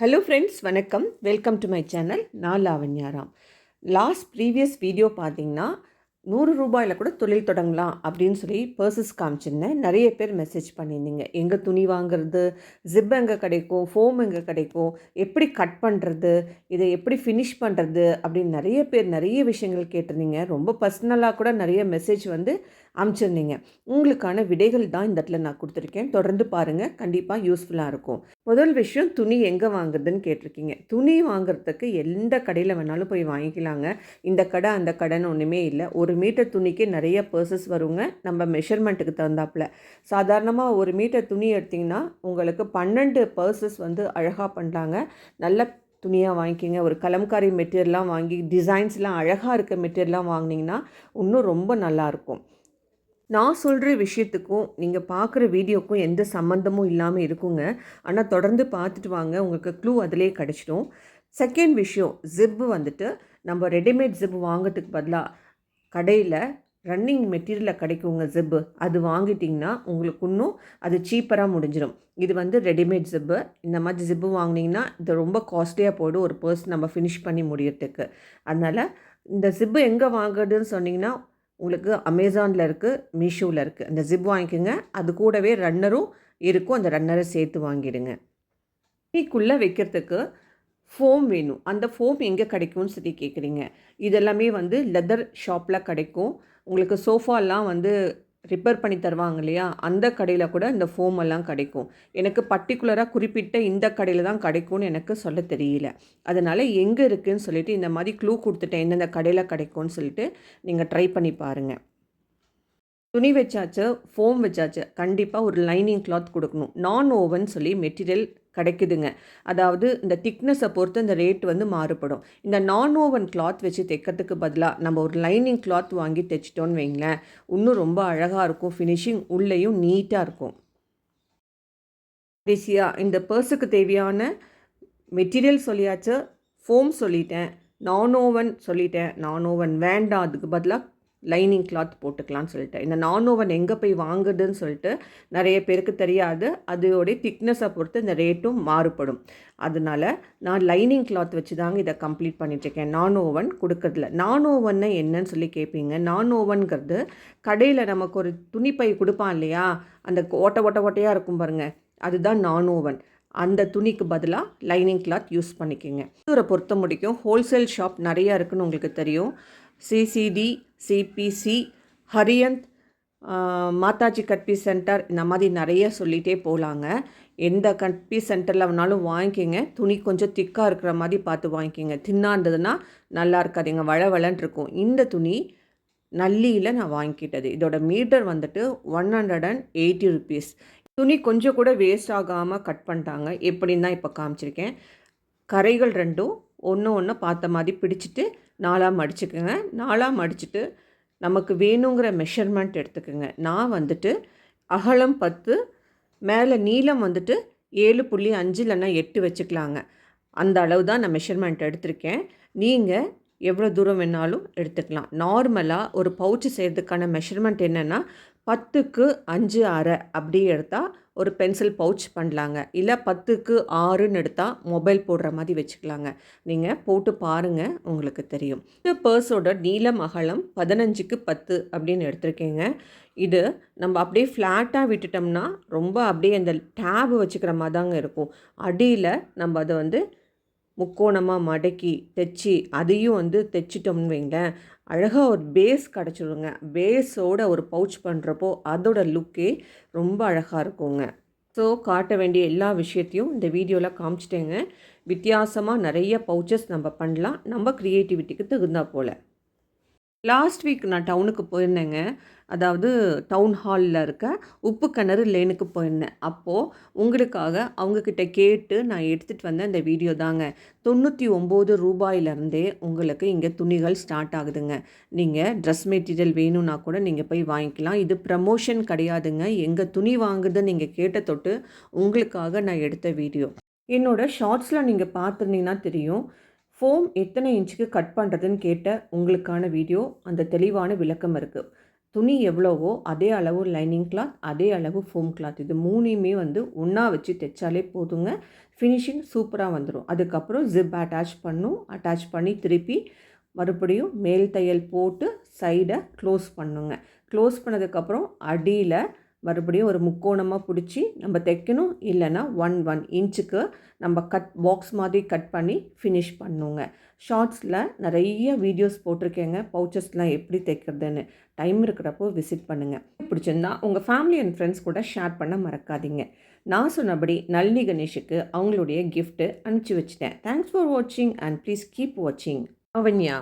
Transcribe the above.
Hello friends, வணக்கம். Welcome to my channel. நான் Lavanyaram. Previous video பார்த்தீங்கன்னா, ரூ. 100 கூட தொழில் தொடங்கலாம் அப்படின்னு சொல்லி பர்சஸ் காமிச்சிருந்தேன். நிறைய பேர் மெசேஜ் பண்ணியிருந்தீங்க. எங்கே துணி வாங்குறது, ஜிப் எங்கே கிடைக்கும், ஃபோம் எங்கே கிடைக்கும், எப்படி கட் பண்ணுறது, இதை எப்படி ஃபினிஷ் பண்ணுறது அப்படின்னு நிறைய பேர் நிறைய விஷயங்கள் கேட்டிருந்தீங்க. ரொம்ப பர்சனலாக கூட நிறைய மெசேஜ் அனுப்பிச்சிருந்தீங்க. உங்களுக்கான விடைகள் தான் இந்த இடத்துல நான் கொடுத்துருக்கேன். தொடர்ந்து பாருங்கள், கண்டிப்பாக யூஸ்ஃபுல்லாக இருக்கும். முதல் விஷயம், துணி எங்கே வாங்குறதுன்னு கேட்டிருக்கீங்க. துணி வாங்குறதுக்கு எந்த கடையில் வேணாலும் போய் வாங்கிக்கலாங்க. இந்த கடை அந்த கடைன்னு ஒன்றுமே இல்லை. 1 மீட்டர் துணிக்கு நிறைய பர்சஸ் வருங்க, நம்ம மெஷர்மெண்ட்டுக்கு தகுந்தாப்பில். சாதாரணமாக 1 மீட்டர் துணி எடுத்திங்கன்னா உங்களுக்கு 12 பர்சஸ் அழகாக பண்ணலாங்க. நல்ல துணியாக வாங்கிக்கிங்க. ஒரு கலம்காரி மெட்டீரியல்லாம் வாங்கி டிசைன்ஸ்லாம் அழகாக இருக்க மெட்டீரியல்லாம் வாங்கினீங்கன்னா இன்னும் ரொம்ப நல்லாயிருக்கும். நான் சொல்கிற விஷயத்துக்கும் நீங்கள் பார்க்குற வீடியோக்கும் எந்த சம்மந்தமும் இல்லாமல் இருக்குங்க. ஆனால் தொடர்ந்து பார்த்துட்டு வாங்க, உங்களுக்கு க்ளூ அதிலே கிடச்சிடும். செகண்ட் விஷயம், ஜிப்பு நம்ம ரெடிமேட் ஜிப்பு வாங்கிறதுக்கு பதிலாக கடையில் ரன்னிங் மெட்டீரியலில் கிடைக்குங்க ஜிப்பு. அது வாங்கிட்டிங்கன்னா உங்களுக்கு இன்னும் அது சீப்பராக முடிஞ்சிடும். இது ரெடிமேட் ஜிப்பு. இந்த மாதிரி ஜிப்பு வாங்கினீங்கன்னா இது ரொம்ப காஸ்ட்லியாக போய்டும் ஒரு பர்ஸ் நம்ம ஃபினிஷ் பண்ணி முடியறதுக்கு. அதனால் இந்த ஜிப்பு எங்கே வாங்குறதுன்னு சொன்னிங்கன்னா உங்களுக்கு அமேசானில் இருக்குது, மீஷோவில் இருக்குது. அந்த ஜிப் வாங்கிக்கோங்க. அது கூடவே ரன்னரும் இருக்கும். அந்த ரன்னரை சேர்த்து வாங்கிடுங்க. துணிக்குள்ளே வைக்கிறதுக்கு ஃபோம் வேணும். அந்த ஃபோம் எங்கே கிடைக்கும்னு சொல்லி கேட்குறீங்க. இதெல்லாமே லெதர் ஷாப்பில் கிடைக்கும். உங்களுக்கு சோஃபாலாம் ரிப்பேர் பண்ணி தருவாங்க இல்லையா, அந்த கடையில் கூட இந்த ஃபோம் எல்லாம் கிடைக்கும். எனக்கு பர்டிகுலராக குறிப்பிட்ட இந்த கடையில் தான் கிடைக்கும்னு எனக்கு சொல்ல தெரியல. அதனால் எங்கே இருக்குதுன்னு சொல்லிவிட்டு இந்த மாதிரி க்ளூ கொடுத்துட்டேன், எந்தெந்த கடையில் கிடைக்கும்னு சொல்லிட்டு நீங்கள் ட்ரை பண்ணி பாருங்கள். துணி வச்சாச்சு, ஃபோம் வச்சாச்சு. கண்டிப்பாக ஒரு லைனிங் கிளாத் கொடுக்கணும். நான் ஓவன் சொல்லி மெட்டீரியல் கிடைக்குதுங்க. அதாவது இந்த திக்னஸை பொறுத்து இந்த ரேட் மாறுபடும். இந்த நான் ஓவன் கிளாத் வச்சு தைக்கிறதுக்கு பதிலாக நம்ம ஒரு லைனிங் கிளாத் வாங்கி தைச்சிட்டோன்னு வைங்களேன், இன்னும் ரொம்ப அழகாக இருக்கும். ஃபினிஷிங் உள்ளேயும் நீட்டாக இருக்கும். கடைசியாக இந்த பர்ஸுக்கு தேவையான மெட்டீரியல் சொல்லியாச்சு, ஃபோம் சொல்லிட்டேன், நான் ஓவன் சொல்லிட்டேன். நான் ஓவன் வேண்டாம், அதுக்கு பதிலாக லைனிங் கிளாத் போட்டுக்கலான்னு சொல்லிட்டு. இந்த நான் ஓவன் எங்கே போய் வாங்குதுன்னு சொல்லிட்டு நிறைய பேருக்கு தெரியாது. அதோடைய திக்னஸை பொறுத்து இந்த ரேட்டும் மாறுபடும். அதனால் நான் லைனிங் கிளாத் வச்சு தாங்க இதை கம்ப்ளீட் பண்ணிட்டுருக்கேன். நான் ஓவன் கொடுக்கறதில்ல. நான் ஓவன்னா என்னன்னு சொல்லி கேட்பீங்க. நான் ஓவன்கிறது கடையில் நமக்கு ஒரு துணிப்பை கொடுப்பான் இல்லையா, அந்த ஓட்டையாக இருக்கும் பாருங்கள், அதுதான் நான் ஓவன். அந்த துணிக்கு பதிலாக லைனிங் கிளாத் யூஸ் பண்ணிக்கோங்க. இதை பொறுத்த முடிக்கும் ஹோல்சேல் ஷாப் நிறையா இருக்குதுன்னு உங்களுக்கு தெரியும். சிசிடி, சிபிசி, ஹரியந்த், மாதாஜி கட்பி சென்டர், இந்த மாதிரி நிறைய சொல்லிகிட்டே போகலாங்க. எந்த கட்பி சென்டரில் வேணாலும் வாங்கிக்கிங்க. துணி கொஞ்சம் திக்காக இருக்கிற மாதிரி பார்த்து வாங்கிக்கிங்க. தின்னாக இருந்ததுன்னா நல்லா இருக்காதுங்க, வளவளன்னு இருக்கும். இந்த துணி நல்லியில் நான் வாங்கிக்கிட்டது. இதோட மீட்டர் 180 ருபீஸ். துணி கொஞ்சம் கூட வேஸ்ட் ஆகாமல் கட் பண்ணிட்டாங்க. எப்படின்னு தான் இப்போ காமிச்சிருக்கேன். கரைகள் ரெண்டும் ஒன்று பார்த்த மாதிரி பிடிச்சிட்டு 4ஆக மடிச்சுக்குங்க. 4ஆக மடிச்சுட்டு நமக்கு வேணுங்கிற மெஷர்மெண்ட் எடுத்துக்கோங்க. நான் அகலம் 10, மேலே நீளம் 7.5 இல்லைன்னா 8 வச்சுக்கலாங்க. அந்த அளவு தான் நான் மெஷர்மெண்ட் எடுத்திருக்கேன். நீங்கள் எவ்வளோ தூரம் வேணாலும் எடுத்துக்கலாம். நார்மலாக ஒரு பவுச்சு செய்கிறதுக்கான மெஷர்மெண்ட் என்னென்னா 10க்கு 5.5 அப்படி எடுத்தால் ஒரு பென்சில் பவுச் பண்ணலாங்க. இல்லை 10க்கு 6ன்னு எடுத்தால் மொபைல் போடுற மாதிரி வச்சுக்கலாங்க. நீங்கள் போட்டு பாருங்கள், உங்களுக்கு தெரியும். இந்த பர்ஸோட நீளம் அகலம் 15க்கு 10 அப்படின்னு எடுத்திருக்கேங்க. இது நம்ம அப்படியே ஃப்ளாட்டாக விட்டுட்டோம்னா ரொம்ப அப்படியே அந்த டேப் வச்சுக்கிற மாதிரி தாங்க இருக்கும். அடியில் நம்ம அதை முக்கோணமாக மடக்கி தைச்சி அதையும் தைச்சிட்டோம்னு வைங்களேன், அழகாக ஒரு பேஸ் கிடச்சிடுங்க. பேஸோட ஒரு பவுச் பண்ணுறப்போ அதோட லுக்கே ரொம்ப அழகாக இருக்குங்க. ஸோ காட்ட வேண்டிய எல்லா விஷயத்தையும் இந்த வீடியோவில் காமிச்சிட்டேங்க. வித்தியாசமாக நிறைய பவுச்சஸ் நம்ம பண்ணலாம், நம்ம க்ரியேட்டிவிட்டிக்கு தகுந்தா போல். லாஸ்ட் வீக் நான் டவுனுக்கு போயிருந்தேங்க. அதாவது டவுன் ஹாலில் இருக்க உப்பு கிணறு லேனுக்கு போயிருந்தேன். அப்போது உங்களுக்காக அவங்கக்கிட்ட கேட்டு நான் எடுத்துகிட்டு வந்த இந்த வீடியோ தாங்க. 99 ரூபாயிலேருந்தே உங்களுக்கு இங்கே துணிகள் ஸ்டார்ட் ஆகுதுங்க. நீங்கள் ட்ரெஸ் மெட்டீரியல் வேணும்னா கூட நீங்கள் போய் வாங்கிக்கலாம். இது ப்ரமோஷன் கிடையாதுங்க. எங்கள் துணி வாங்குறது நீங்கள் கேட்ட தொட்டு உங்களுக்காக நான் எடுத்த வீடியோ. என்னோடய ஷார்ட்ஸில் நீங்கள் பார்த்துருந்தீங்கன்னா தெரியும். ஃபோம் எத்தனை இன்ச்சுக்கு கட் பண்ணுறதுன்னு கேட்ட உங்களுக்கான வீடியோ, அந்த தெளிவான விளக்கம் இருக்குது. துணி எவ்வளவோ அதே அளவு லைனிங் கிளாத், அதே அளவு ஃபோம் கிளாத், இது 3யுமே வந்து ஒன்றா வச்சு தைச்சாலே போதுங்க. ஃபினிஷிங் சூப்பராக வந்துடும். அதுக்கப்புறம் ஜிப் அட்டாச் பண்ணி திருப்பி மறுபடியும் மேல் தையல் போட்டு சைடை க்ளோஸ் பண்ணுங்க. க்ளோஸ் பண்ணதுக்கப்புறம் அடியில் மறுபடியும் ஒரு முக்கோணமாக பிடிச்சி நம்ம தைக்கணும். இல்லைன்னா 1 இன்ச்சுக்கு நம்ம பாக்ஸ் மாதிரி கட் பண்ணி ஃபினிஷ் பண்ணுங்க. ஷார்ட்ஸில் நிறைய வீடியோஸ் போட்டிருக்கேங்க, பவுச்சஸ்லாம் எப்படி தைக்கிறதுன்னு. டைம் இருக்கிறப்போ விசிட் பண்ணுங்கள். பிடிச்சிருந்தா உங்கள் ஃபேமிலி அண்ட் ஃப்ரெண்ட்ஸ் கூட ஷேர் பண்ண மறக்காதீங்க. நான் சொன்னபடி நளினி கணேஷுக்கு அவங்களுடைய கிஃப்ட்டு அனுப்பிச்சி வச்சிட்டேன். தேங்க்ஸ் ஃபார் வாட்சிங் அண்ட் ப்ளீஸ் கீப் வாட்சிங். அவன்யா.